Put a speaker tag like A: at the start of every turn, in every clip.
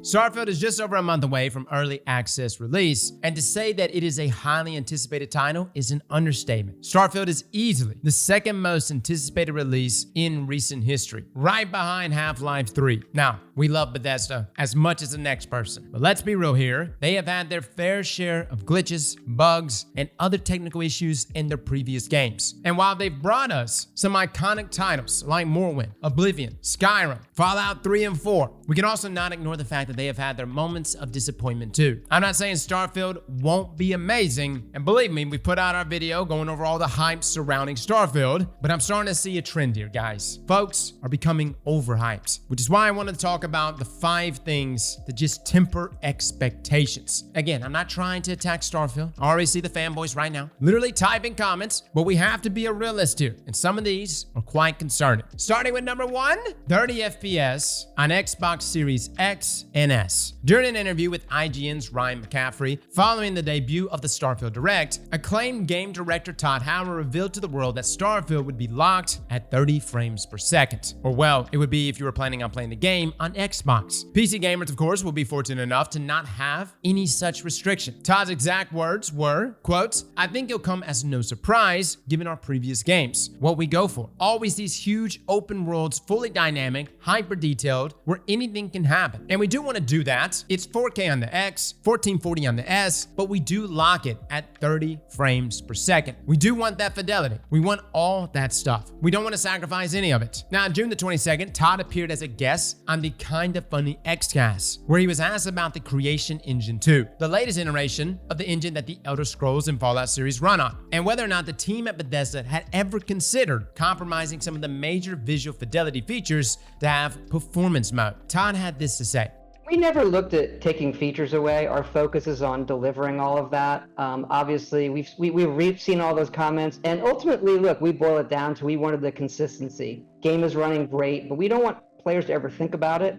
A: Starfield is just over a month away from early access release, and to say that it is a highly anticipated title is an understatement. Starfield is easily the second most anticipated release in recent history, right behind Half-Life 3. Now, we love Bethesda as much as the next person, but let's be real here. They have had their fair share of glitches, bugs, and other technical issues in their previous games. And while they've brought us some iconic titles like Morrowind, Oblivion, Skyrim, Fallout 3 and 4, we can also not ignore the fact that they have had their moments of disappointment too. I'm not saying Starfield won't be amazing, and believe me, we put out our video going over all the hype surrounding Starfield, but I'm starting to see a trend here, guys. Folks are becoming overhyped, which is why I wanted to talk about the 5 things that just temper expectations. Again, I'm not trying to attack Starfield. I already see the fanboys right now literally typing comments, but we have to be a realist here, and some of these are quite concerning. Starting with number 1, 30 FPS on Xbox Series X and S. During an interview with IGN's Ryan McCaffrey following the debut of the Starfield Direct, acclaimed game director Todd Howard revealed to the world that Starfield would be locked at 30 frames per second. Or well, it would be if you were planning on playing the game on Xbox. PC gamers, of course, will be fortunate enough to not have any such restriction. Todd's exact words were, quote, "I think it'll come as no surprise given our previous games. What we go for. Always these huge open worlds, fully dynamic, hyper detailed, where anything can happen. And we do want to do that. It's 4K on the X, 1440 on the S, but we do lock it at 30 frames per second. We do want that fidelity. We want all that stuff. We don't want to sacrifice any of it." Now, on June the 22nd, Todd appeared as a guest on the Kinda Funny Xcast, where he was asked about the Creation Engine 2, the latest iteration of the engine that the Elder Scrolls and Fallout series run on, and whether or not the team at Bethesda had ever considered compromising some of the major visual fidelity features to have performance mode. Todd had this to say.
B: We never looked at taking features away. Our focus is on delivering all of that. Obviously, we've seen all those comments, and ultimately, look, we boil it down to we wanted the consistency. Game is running great, but we don't want players to ever think about it.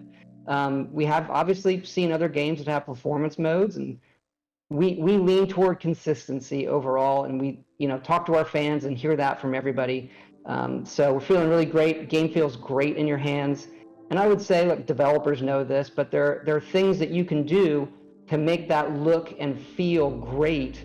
B: We have obviously seen other games that have performance modes, and we lean toward consistency overall, and we talk to our fans and hear that from everybody. So we're feeling really great. Game feels great in your hands. And I would say, look, developers know this, but there are things that you can do to make that look and feel great.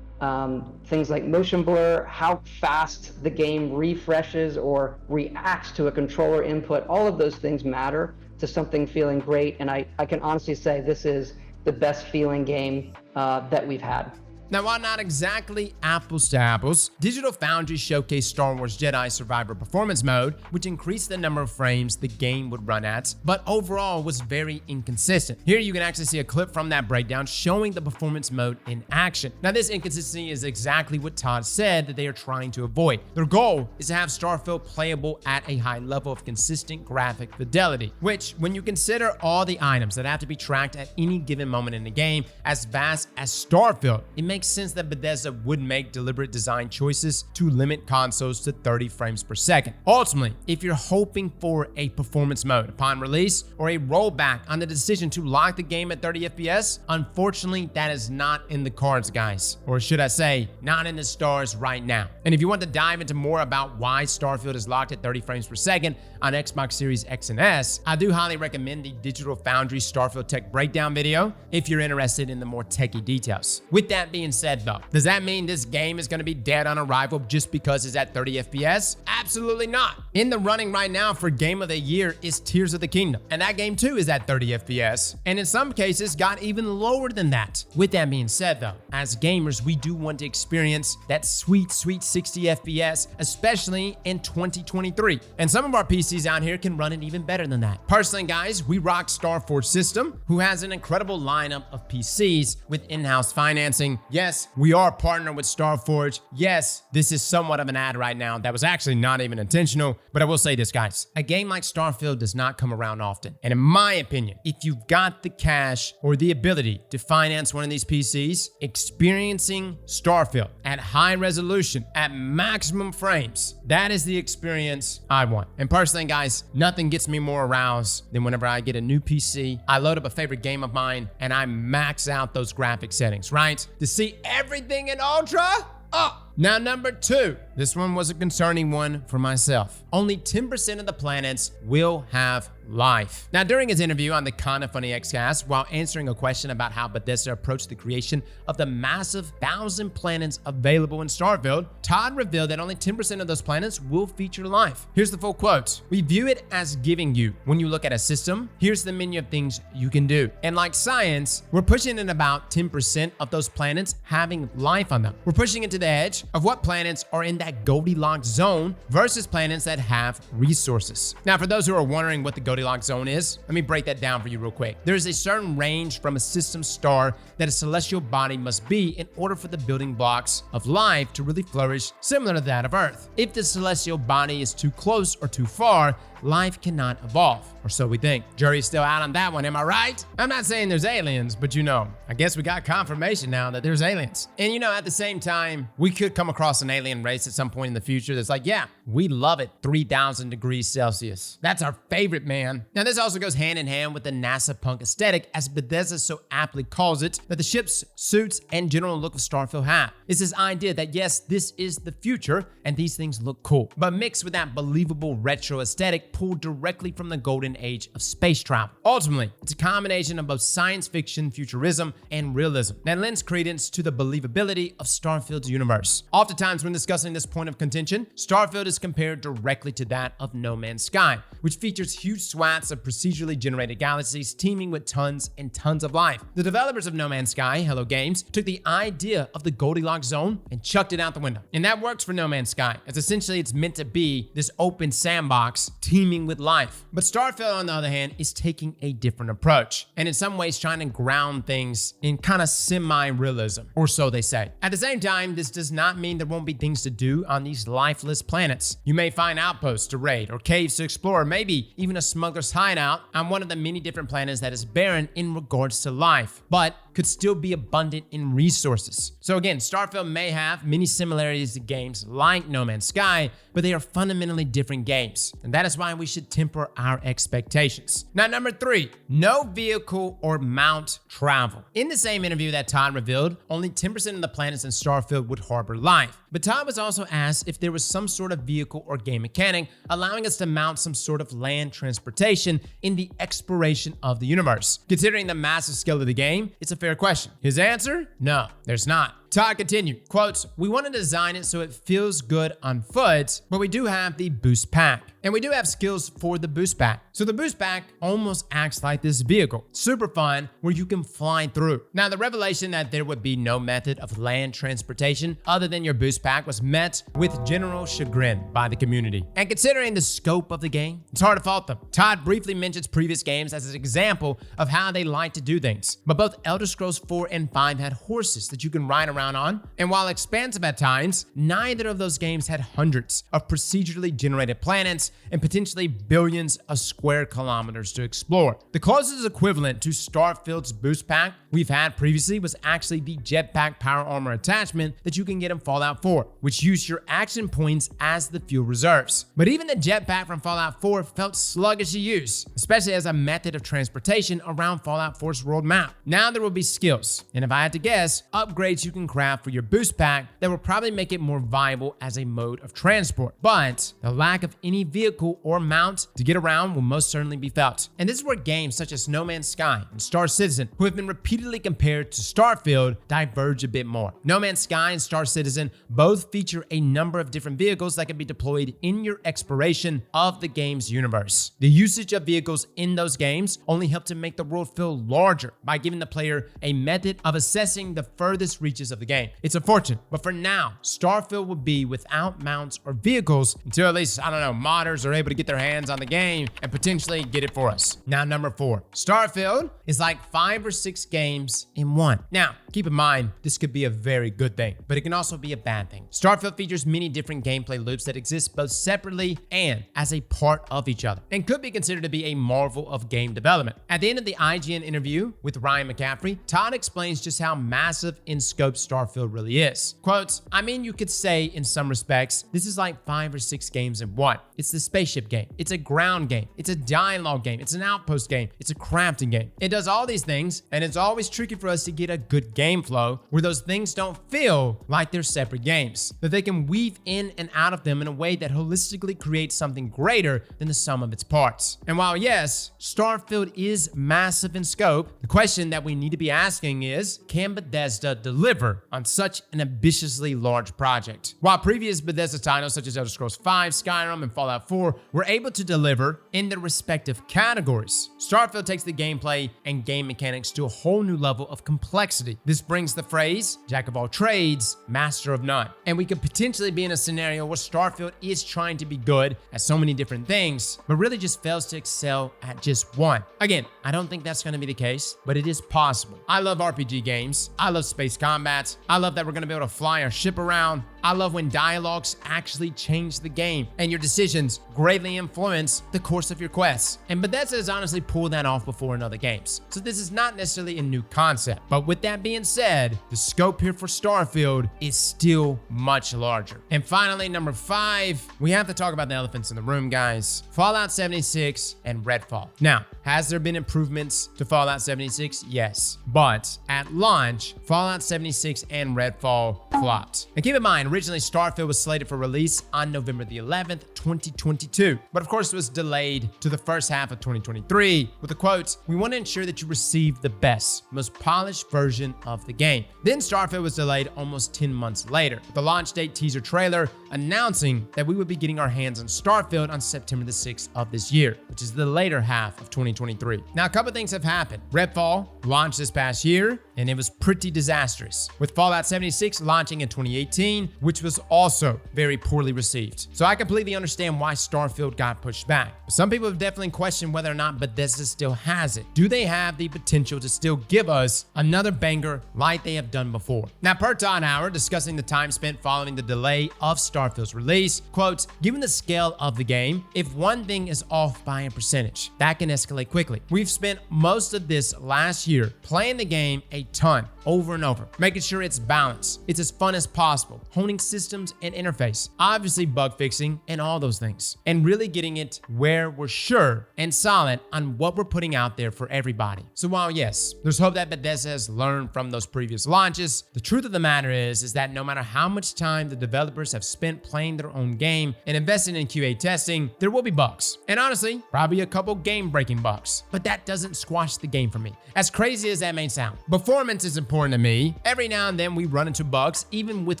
B: Things like motion blur, how fast the game refreshes or reacts to a controller input, all of those things matter to something feeling great. And I can honestly say this is the best feeling game that we've had.
A: Now, while not exactly apples to apples, Digital Foundry showcased Star Wars Jedi Survivor Performance Mode, which increased the number of frames the game would run at, but overall was very inconsistent. Here you can actually see a clip from that breakdown showing the performance mode in action. Now, this inconsistency is exactly what Todd said that they are trying to avoid. Their goal is to have Starfield playable at a high level of consistent graphic fidelity, which, when you consider all the items that have to be tracked at any given moment in the game, as vast as Starfield, it makes sense that Bethesda would make deliberate design choices to limit consoles to 30 frames per second. Ultimately, if you're hoping for a performance mode upon release or a rollback on the decision to lock the game at 30 FPS, unfortunately, that is not in the cards, guys. Or should I say, not in the stars right now. And if you want to dive into more about why Starfield is locked at 30 frames per second on Xbox Series X and S, I do highly recommend the Digital Foundry Starfield Tech Breakdown video if you're interested in the more techie details. With that being said though, does that mean this game is going to be dead on arrival just because it's at 30 FPS? Absolutely not. In the running right now for Game of the Year is Tears of the Kingdom, and that game too is at 30 FPS, and in some cases got even lower than that. With that being said though, as gamers, we do want to experience that sweet 60 FPS, especially in 2023. And some of our PCs out here can run it even better than that. Personally, guys, we rock Starforge System, who has an incredible lineup of PCs with in-house financing. Yes, we are partnered with Starforge. Yes, this is somewhat of an ad right now that was actually not even intentional, but I will say this, guys. A game like Starfield does not come around often. And in my opinion, if you've got the cash or the ability to finance one of these PCs, experiencing Starfield at high resolution, at maximum frames, that is the experience I want. And personally, guys, nothing gets me more aroused than whenever I get a new PC, I load up a favorite game of mine, and I max out those graphic settings, right? To see everything in Ultra? Oh! Now, number 2, This one was a concerning one for myself. Only 10% of the planets will have life. Now, during his interview on the Kinda Funny Xcast, while answering a question about how Bethesda approached the creation of the massive 1,000 planets available in Starfield, Todd revealed that only 10% of those planets will feature life. Here's the full quote. "We view it as giving you. When you look at a system, here's the menu of things you can do. And like science, we're pushing in about 10% of those planets having life on them. We're pushing it to the edge of what planets are in that Goldilocks zone versus planets that have resources." Now, for those who are wondering what the Goldilocks zone is, let me break that down for you real quick. There is a certain range from a system star that a celestial body must be in order for the building blocks of life to really flourish, similar to that of Earth. If the celestial body is too close or too far, life cannot evolve, or so we think. Jury's still out on that one, am I right? I'm not saying there's aliens, but I guess we got confirmation now that there's aliens. And at the same time, we could come across an alien race at some point in the future that's like, yeah, we love it 3,000 degrees Celsius. That's our favorite, man. Now, this also goes hand in hand with the NASA punk aesthetic, as Bethesda so aptly calls it, that the ships, suits, and general look of Starfield have. It's this idea that yes, this is the future, and these things look cool, but mixed with that believable retro aesthetic pulled directly from the golden age of space travel. Ultimately, it's a combination of both science fiction, futurism, and realism that lends credence to the believability of Starfield's universe. Oftentimes, when discussing this point of contention, Starfield is compared directly to that of No Man's Sky, which features huge swaths of procedurally generated galaxies teeming with tons and tons of life. The developers of No Man's Sky, Hello Games, took the idea of the Goldilocks zone and chucked it out the window. And that works for No Man's Sky, as essentially it's meant to be this open sandbox teeming with life. But Starfield, on the other hand, is taking a different approach, and in some ways trying to ground things in kind of semi-realism, or so they say. At the same time, this does not mean there won't be things to do on these lifeless planets. You may find outposts to raid, or caves to explore, maybe even a smuggler's hideout on one of the many different planets that is barren in regards to life, but could still be abundant in resources. So again, Starfield may have many similarities to games like No Man's Sky, but they are fundamentally different games, and that is why we should temper our expectations. Now, number 3, no vehicle or mount travel. In the same interview that Todd revealed, only 10% of the planets in Starfield would harbor life. But Todd was also asked if there was some sort of vehicle or game mechanic allowing us to mount some sort of land transportation in the exploration of the universe. Considering the massive scale of the game, it's a fair question. His answer? No, there's not. Todd continued, quotes, "We want to design it so it feels good on foot, but we do have the boost pack. And we do have skills for the boost pack. So the boost pack almost acts like this vehicle. Super fun, where you can fly through." Now, the revelation that there would be no method of land transportation other than your boost pack was met with general chagrin by the community. And considering the scope of the game, it's hard to fault them. Todd briefly mentions previous games as an example of how they like to do things. But both Elder Scrolls 4 and 5 had horses that you can ride around on, and while expansive at times, neither of those games had hundreds of procedurally generated planets and potentially billions of square kilometers to explore. The closest equivalent to Starfield's boost pack we've had previously was actually the jetpack power armor attachment that you can get in Fallout 4, which used your action points as the fuel reserves. But even the jetpack from Fallout 4 felt sluggish to use, especially as a method of transportation around Fallout 4's world map. Now there will be skills, and if I had to guess, upgrades you can craft for your boost pack that will probably make it more viable as a mode of transport. But the lack of any vehicle or mount to get around will most certainly be felt. And this is where games such as No Man's Sky and Star Citizen, who have been repeatedly compared to Starfield, diverge a bit more. No Man's Sky and Star Citizen both feature a number of different vehicles that can be deployed in your exploration of the game's universe. The usage of vehicles in those games only help to make the world feel larger by giving the player a method of assessing the furthest reaches of the game. It's unfortunate, but for now, Starfield will be without mounts or vehicles until at least, modders are able to get their hands on the game and potentially get it for us. Now, number 4, Starfield is like 5 or 6 games in one. Now, keep in mind, this could be a very good thing, but it can also be a bad thing. Starfield features many different gameplay loops that exist both separately and as a part of each other, and could be considered to be a marvel of game development. At the end of the IGN interview with Ryan McCaffrey, Todd explains just how massive in scope Starfield really is. Quote, I mean, you could say in some respects, this is like 5 or 6 games in one. It's the spaceship game. It's a ground game. It's a dialogue game. It's an outpost game. It's a crafting game. It does all these things, and it's always tricky for us to get a good game flow where those things don't feel like they're separate games, that they can weave in and out of them in a way that holistically creates something greater than the sum of its parts. And while yes, Starfield is massive in scope, the question that we need to be asking is, can Bethesda deliver on such an ambitiously large project? While previous Bethesda titles such as Elder Scrolls V, Skyrim, and Fallout 4 were able to deliver in their respective categories, Starfield takes the gameplay and game mechanics to a whole new level of complexity. This brings the phrase, jack of all trades, master of none. And we could potentially be in a scenario where Starfield is trying to be good at so many different things, but really just fails to excel at just one. Again, I don't think that's going to be the case, but it is possible. I love RPG games. I love space combat. I love that we're going to be able to fly our ship around. I love when dialogues actually change the game and your decisions greatly influence the course of your quests. And Bethesda has honestly pulled that off before in other games. So this is not necessarily a new concept. But with that being said, the scope here for Starfield is still much larger. And finally, number 5, we have to talk about the elephants in the room, guys. Fallout 76 and Redfall. Now, has there been improvements to Fallout 76? Yes. But at launch, Fallout 76 and Redfall flopped. And keep in mind, originally Starfield was slated for release on November the 11th, 2022. But of course, it was delayed to the first half of 2023 with the quote, "We want to ensure that you receive the best, most polished version of the game." Then Starfield was delayed almost 10 months later, with the launch date teaser trailer announcing that we would be getting our hands on Starfield on September the 6th of this year, which is the later half of 2023. Now, a couple things have happened. Redfall launched this past year, and it was pretty disastrous, with Fallout 76 launching in 2018, which was also very poorly received. So I completely understand why Starfield got pushed back. But some people have definitely questioned whether or not Bethesda still has it. Do they have the potential to still give us another banger like they have done before? Now, per Todd Howard, discussing the time spent following the delay of Starfield's release, quote, "Given the scale of the game, if one thing is off by a percentage, that can escalate quickly. We've spent most of this last year playing the game a ton, over and over, making sure it's balanced, it's as fun as possible, honing systems and interface, obviously bug fixing and all those things, and really getting it where we're sure and solid on what we're putting out there for everybody." So while yes, there's hope that Bethesda has learned from those previous launches, the truth of the matter is that no matter how much time the developers have spent playing their own game and investing in QA testing, there will be bugs. And honestly, probably a couple game-breaking bugs. But that doesn't squash the game for me. As crazy as that may sound, performance is important to me. Every now and then we run into bugs, even with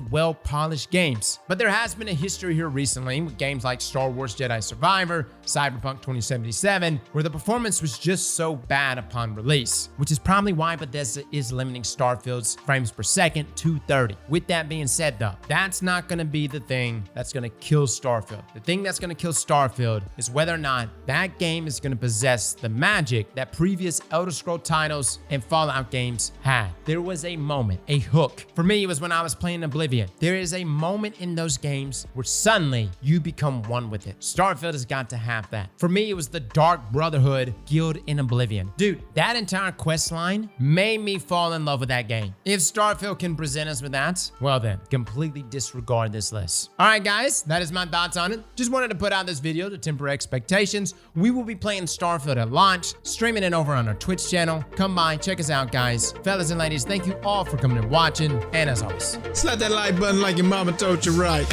A: well-polished games. But there has been a history here recently with games like Star Wars Jedi Survivor, Cyberpunk 2077, where the performance was just so bad upon release, which is probably why Bethesda is limiting Starfield's frames per second to 30. With that being said though, that's not going to be the thing that's going to kill Starfield. The thing that's going to kill Starfield is whether or not that game is going to possess the magic that previous Elder Scrolls titles and Fallout games had. There was a moment, a hook. For me, it was when I was playing Oblivion. There is a moment in those games where suddenly you become one with it. Starfield has got to have that. For me, it was the Dark Brotherhood guild in Oblivion. Dude, that entire quest line made me fall in love with that game. If Starfield can present us with that, well then, completely disregard this list. All right, guys, that is my thoughts on it. Just wanted to put out this video to temper expectations. We will be playing Starfield at launch, streaming it over on our Twitch channel. Come by, check us out, guys. Fellas and ladies, thank you all for coming and watching. And as always,
C: slap that like button like your mama told you right.